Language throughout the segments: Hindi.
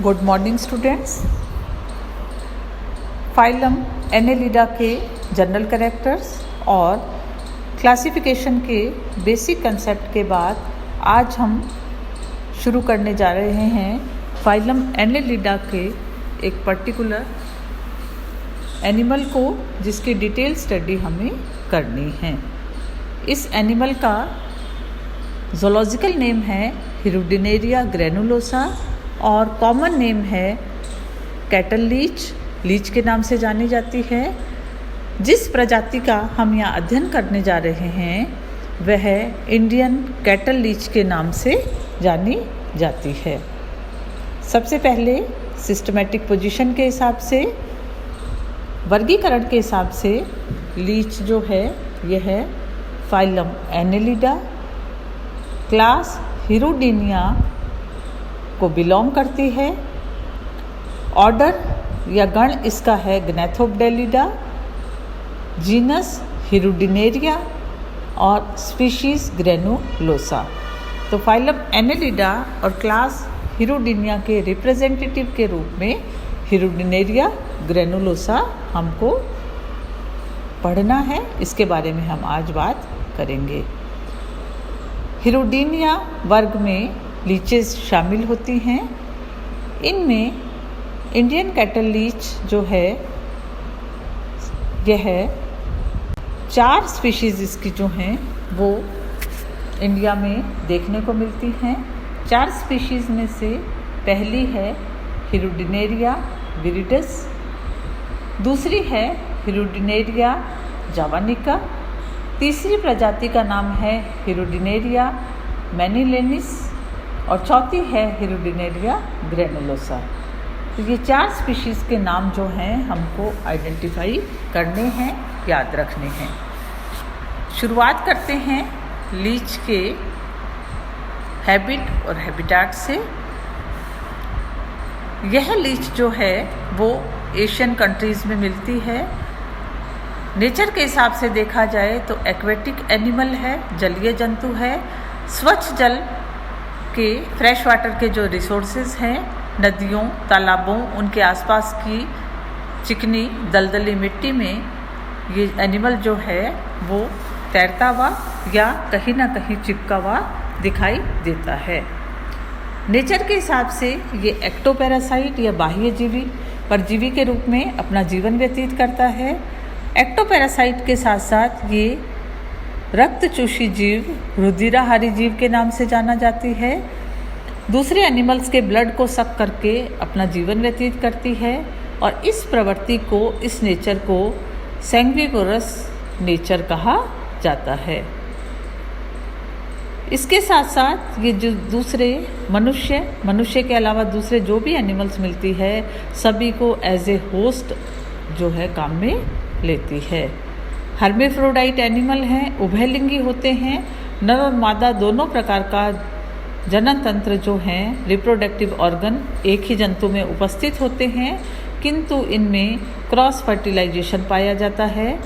Good morning students. Phylum Annelida के जनरल कैरेक्टर्स और क्लासिफिकेशन के बेसिक कंसेप्ट के बाद आज हम शुरू करने जा रहे हैं फाइलम एनेलिडा के एक पर्टिकुलर एनिमल को जिसकी डिटेल स्टडी हमें करनी है। इस एनिमल का ज़ूलॉजिकल नेम है हिरुडिनेरिया ग्रैनुलोसा और कॉमन नेम है कैटल लीच के नाम से जानी जाती है। जिस प्रजाति का हम यहाँ अध्ययन करने जा रहे हैं वह इंडियन कैटल लीच के नाम से जानी जाती है। सबसे पहले सिस्टमेटिक पोजीशन के हिसाब से, वर्गीकरण के हिसाब से लीच जो है यह है फाइलम एनेलिडा, क्लास हिरुडिनिया को बिलोंग करती है। ऑर्डर या गण इसका है ग्नैथोब्डेलिडा, जीनस हिरुडिनेरिया और स्पीशीज़ ग्रैनुलोसा। तो फाइलम एनेलिडा और क्लास हिरुडिनिया के रिप्रेजेंटेटिव के रूप में हिरुडिनेरिया ग्रैनुलोसा हमको पढ़ना है। इसके बारे में हम आज बात करेंगे। हिरुडिनिया वर्ग में लीचेस शामिल होती हैं। इनमें इंडियन कैटल लीच जो है यह 4 स्पीशीज़ इसकी जो हैं वो इंडिया में देखने को मिलती हैं। 4 स्पीशीज़ में से पहली है हिरुडिनेरिया विरिडस, दूसरी है हिरुडिनेरिया जावानिका, तीसरी प्रजाति का नाम है हिरुडिनेरिया मैनिलेनिस और चौथी है हिरुडिनेरिया ग्रैनुलोसा। तो ये 4 स्पीशीज़ के नाम जो हैं हमको आइडेंटिफाई करने हैं, याद रखने हैं। शुरुआत करते हैं लीच के हैबिट और हैबिटाट से। यह लीच जो है वो एशियन कंट्रीज़ में मिलती है। नेचर के हिसाब से देखा जाए तो एक्वेटिक एनिमल है, जलीय जंतु है। स्वच्छ जल के फ्रेश वाटर के जो रिसोर्सेज हैं, नदियों तालाबों उनके आसपास की चिकनी दलदली मिट्टी में ये एनिमल जो है वो तैरता हुआ या कहीं ना कहीं चिपका हुआ दिखाई देता है। नेचर के हिसाब से ये एक्टोपैरासाइट या बाह्यजीवी परजीवी के रूप में अपना जीवन व्यतीत करता है। एक्टोपैरासाइट के साथ साथ ये रक्तचूषी जीव, रुधिराहारी जीव के नाम से जाना जाती है। दूसरे एनिमल्स के ब्लड को सक करके अपना जीवन व्यतीत करती है और इस प्रवृत्ति को, इस नेचर को सैंग्विवोरस नेचर कहा जाता है। इसके साथ साथ ये जो दूसरे मनुष्य के अलावा दूसरे जो भी एनिमल्स मिलती है सभी को एज ए होस्ट जो है काम में लेती है। हर्मेफ्रोडाइट एनिमल हैं, उभयलिंगी होते हैं। नर और मादा दोनों प्रकार का जनन तंत्र जो हैं, रिप्रोडक्टिव ऑर्गन एक ही जंतु में उपस्थित होते हैं, किंतु इनमें क्रॉस फर्टिलाइजेशन पाया जाता है।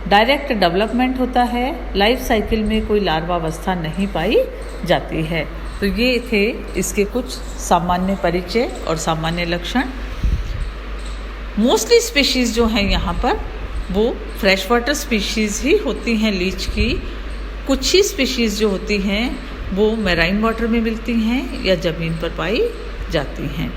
डायरेक्ट डेवलपमेंट होता है। लाइफ साइकिल में कोई लार्वावस्था नहीं पाई जाती है। तो ये थे इसके कुछ सामान्य परिचय और सामान्य लक्षण। मोस्टली स्पीशीज़ जो हैं यहाँ पर वो फ्रेश वाटर स्पीशीज़ ही होती हैं लीच की। कुछ ही स्पीशीज़ जो होती हैं वो मैराइन वाटर में मिलती हैं या ज़मीन पर पाई जाती हैं।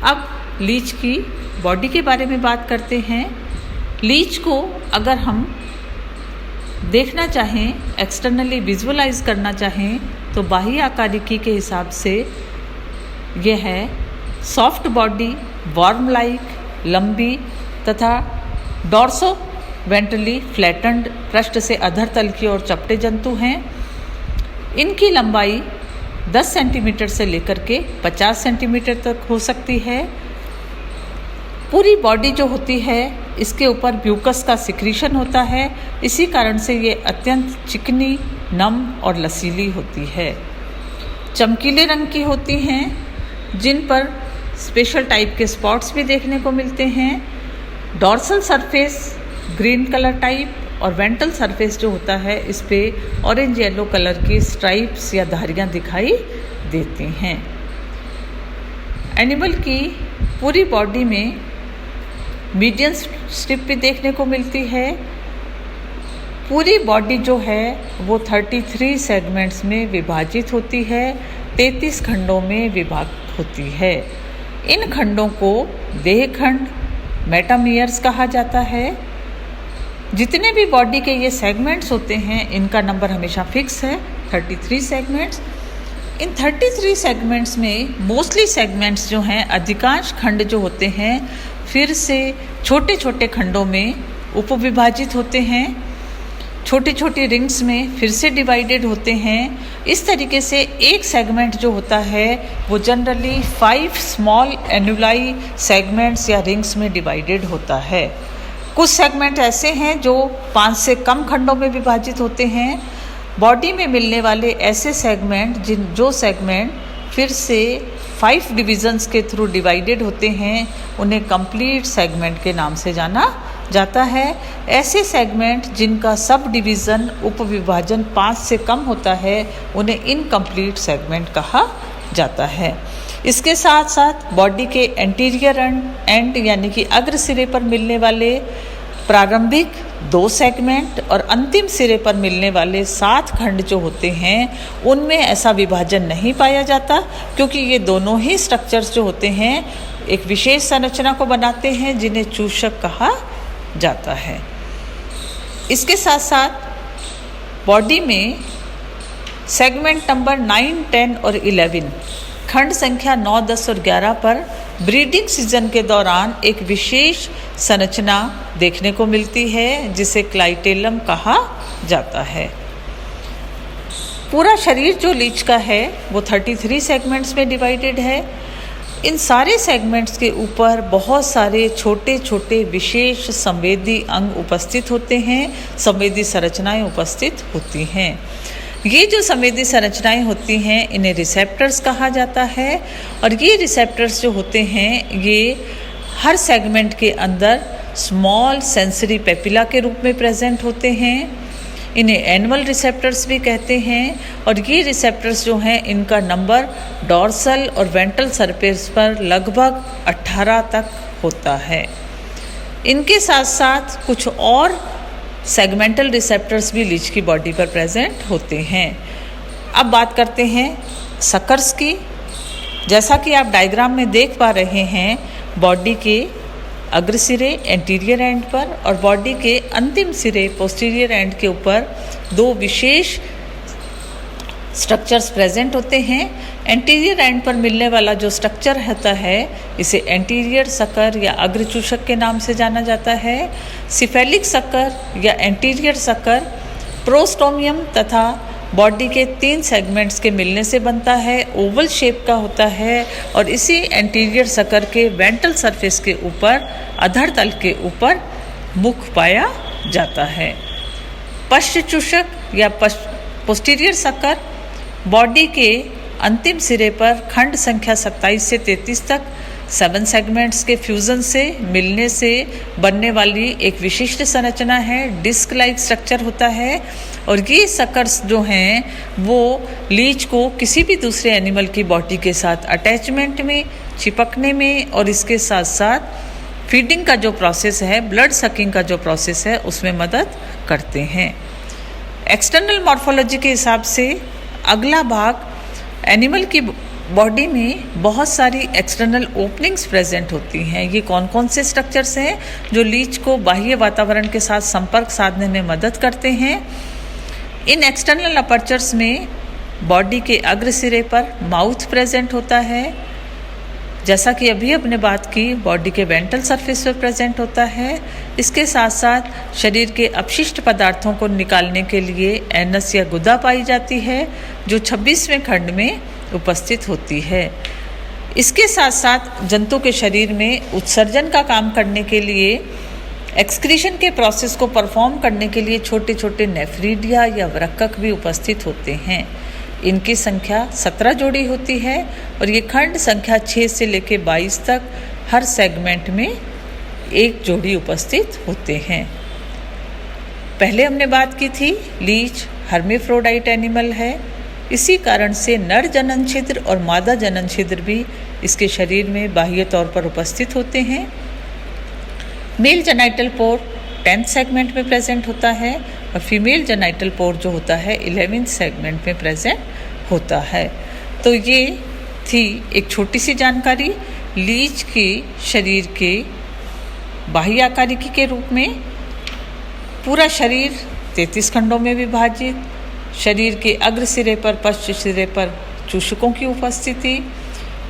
अब लीच की बॉडी के बारे में बात करते हैं। लीच को अगर हम देखना चाहें, एक्सटर्नली विजुअलाइज करना चाहें तो बाह्य आकारिकी के हिसाब से यह है सॉफ्ट बॉडी, वर्म लाइक, लंबी तथा डॉर्सो वेंट्रली फ्लैटन्ड पृष्ठ से अधर तल की ओर चपटे जंतु हैं। इनकी लंबाई 10 सेंटीमीटर से लेकर के 50 सेंटीमीटर तक हो सकती है। पूरी बॉडी जो होती है इसके ऊपर म्यूकस का सिक्रीशन होता है। इसी कारण से ये अत्यंत चिकनी, नम और लसीली होती है। चमकीले रंग की होती हैं जिन पर स्पेशल टाइप के स्पॉट्स भी देखने को मिलते हैं। Dorsal surface green colour type और वेंट्रल सरफेस जो होता है इस पे ऑरेंज येलो कलर की स्ट्राइप्स या धारियाँ दिखाई देती हैं। एनिमल की पूरी बॉडी में मीडियन स्ट्रिप भी देखने को मिलती है। पूरी बॉडी जो है वो 33 सेगमेंट्स में विभाजित होती है, 33 खंडों में विभाजित होती है। इन खंडों को देह खंड, मेटामियर्स कहा जाता है। जितने भी बॉडी के ये सेगमेंट्स होते हैं इनका नंबर हमेशा फिक्स है, 33 सेगमेंट्स। इन 33 सेगमेंट्स में मोस्टली सेगमेंट्स जो हैं, अधिकांश खंड जो होते हैं फिर से छोटे छोटे खंडों में उपविभाजित होते हैं, छोटी छोटी रिंग्स में फिर से डिवाइडेड होते हैं। इस तरीके से एक सेगमेंट जो होता है वो जनरली 5 स्मॉल एनुलाई सेगमेंट्स या रिंग्स में डिवाइडेड होता है। कुछ सेगमेंट ऐसे हैं जो 5 से कम खंडों में विभाजित होते हैं। बॉडी में मिलने वाले ऐसे सेगमेंट जो सेगमेंट फिर से 5 डिविजन्स के थ्रू डिवाइडेड होते हैं उन्हें कंप्लीट सेगमेंट के नाम से जाना जाता है। ऐसे सेगमेंट जिनका सब डिवीज़न उपविभाजन 5 से कम होता है उन्हें इनकम्प्लीट सेगमेंट कहा जाता है। इसके साथ साथ बॉडी के एंटीरियर एंड यानी कि अग्र सिरे पर मिलने वाले प्रारंभिक 2 सेगमेंट और अंतिम सिरे पर मिलने वाले 7 खंड जो होते हैं उनमें ऐसा विभाजन नहीं पाया जाता, क्योंकि ये दोनों ही स्ट्रक्चर्स जो होते हैं एक विशेष संरचना को बनाते हैं जिन्हें चूषक कहा जाता है। इसके साथ साथ बॉडी में सेगमेंट नंबर 9, 10 और 11 खंड संख्या 9, 10 और 11 पर ब्रीडिंग सीजन के दौरान एक विशेष संरचना देखने को मिलती है जिसे क्लाइटेलम कहा जाता है। पूरा शरीर जो लीच का है वो 33 सेगमेंट्स में डिवाइडेड है। इन सारे सेगमेंट्स के ऊपर बहुत सारे छोटे छोटे विशेष संवेदी अंग उपस्थित होते हैं, संवेदी संरचनाएं उपस्थित होती हैं। ये जो संवेदी संरचनाएं होती हैं इन्हें रिसेप्टर्स कहा जाता है और ये रिसेप्टर्स जो होते हैं ये हर सेगमेंट के अंदर स्मॉल सेंसरी पेपिला के रूप में प्रेजेंट होते हैं। इन्हें एनुअल रिसेप्टर्स भी कहते हैं और ये रिसेप्टर्स जो हैं इनका नंबर डॉर्सल और वेंट्रल सरफेस पर लगभग 18 तक होता है। इनके साथ साथ कुछ और सेगमेंटल रिसेप्टर्स भी लीच की बॉडी पर प्रेजेंट होते हैं। अब बात करते हैं सकर्स की। जैसा कि आप डायग्राम में देख पा रहे हैं, बॉडी के अग्र सिरे एंटीरियर एंड पर और बॉडी के अंतिम सिरे पोस्टीरियर एंड के ऊपर 2 विशेष स्ट्रक्चर्स प्रेजेंट होते हैं। एंटीरियर एंड पर मिलने वाला जो स्ट्रक्चर होता है इसे एंटीरियर सकर या अग्रचूषक के नाम से जाना जाता है। सिफेलिक सकर या एंटीरियर सकर प्रोस्टोमियम तथा बॉडी के 3 सेगमेंट्स के मिलने से बनता है, ओवल शेप का होता है और इसी एंटीरियर सकर के वेंट्रल सरफेस के ऊपर अधर तल के ऊपर मुख पाया जाता है। पश्चचूषक या पोस्टीरियर सकर बॉडी के अंतिम सिरे पर खंड संख्या 27 से 33 तक 7 सेगमेंट्स के फ्यूजन से मिलने से बनने वाली एक विशिष्ट संरचना है। डिस्क लाइक स्ट्रक्चर होता है और ये सकर्स जो हैं वो लीच को किसी भी दूसरे एनिमल की बॉडी के साथ अटैचमेंट में, चिपकने में और इसके साथ साथ फीडिंग का जो प्रोसेस है, ब्लड सकिंग का जो प्रोसेस है उसमें मदद करते हैं। एक्सटर्नल मॉर्फोलॉजी के हिसाब से अगला भाग एनिमल की बॉडी में बहुत सारी एक्सटर्नल ओपनिंग्स प्रेजेंट होती हैं। ये कौन कौन से स्ट्रक्चर्स हैं जो लीच को बाह्य वातावरण के साथ संपर्क साधने में मदद करते हैं। इन एक्सटर्नल अपर्चर्स में बॉडी के अग्र सिरे पर माउथ प्रेजेंट होता है। जैसा कि अभी हमने बात की, बॉडी के वेंट्रल सरफेस पर प्रेजेंट होता है। इसके साथ साथ शरीर के अपशिष्ट पदार्थों को निकालने के लिए एनस या गुदा पाई जाती है जो 26वें खंड में उपस्थित होती है। इसके साथ साथ जंतु के शरीर में उत्सर्जन का काम करने के लिए, एक्सक्रीशन के प्रोसेस को परफॉर्म करने के लिए छोटे छोटे नेफ्रीडिया या वृक्कक भी उपस्थित होते हैं। इनकी संख्या 17 जोड़ी होती है और ये खंड संख्या 6 से लेकर 22 तक हर सेगमेंट में एक जोड़ी उपस्थित होते हैं। पहले हमने बात की थी लीच हर्मेफ्रोडाइट एनिमल है। इसी कारण से नर जनन छिद्र और मादा जनन छिद्र भी इसके शरीर में बाह्य तौर पर उपस्थित होते हैं। मेल जेनाइटल पोर 10th सेगमेंट में प्रेजेंट होता है और फीमेल जेनाइटल पोर जो होता है 11th सेगमेंट में प्रेजेंट होता है। तो ये थी एक छोटी सी जानकारी लीच के शरीर के बाह्य आकारिकी के रूप में। पूरा शरीर 33 खंडों में विभाजित, शरीर के अग्र सिरे पर पश्च सिरे पर चूषकों की उपस्थिति,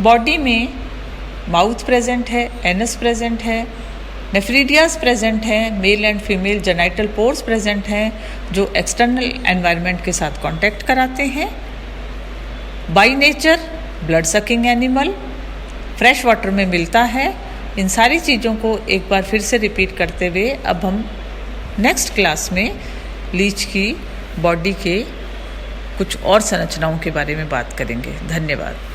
बॉडी में माउथ प्रेजेंट है, एनस प्रेजेंट है, नेफ्रीडियाज प्रेजेंट है, male and female genital pores present हैं जो एक्सटर्नल एनवायरनमेंट के साथ कांटेक्ट कराते हैं। By nature blood sucking animal, fresh water में मिलता है। इन सारी चीज़ों को एक बार फिर से रिपीट करते हुए अब हम नेक्स्ट क्लास में लीच की बॉडी के कुछ और संरचनाओं के बारे में बात करेंगे। धन्यवाद।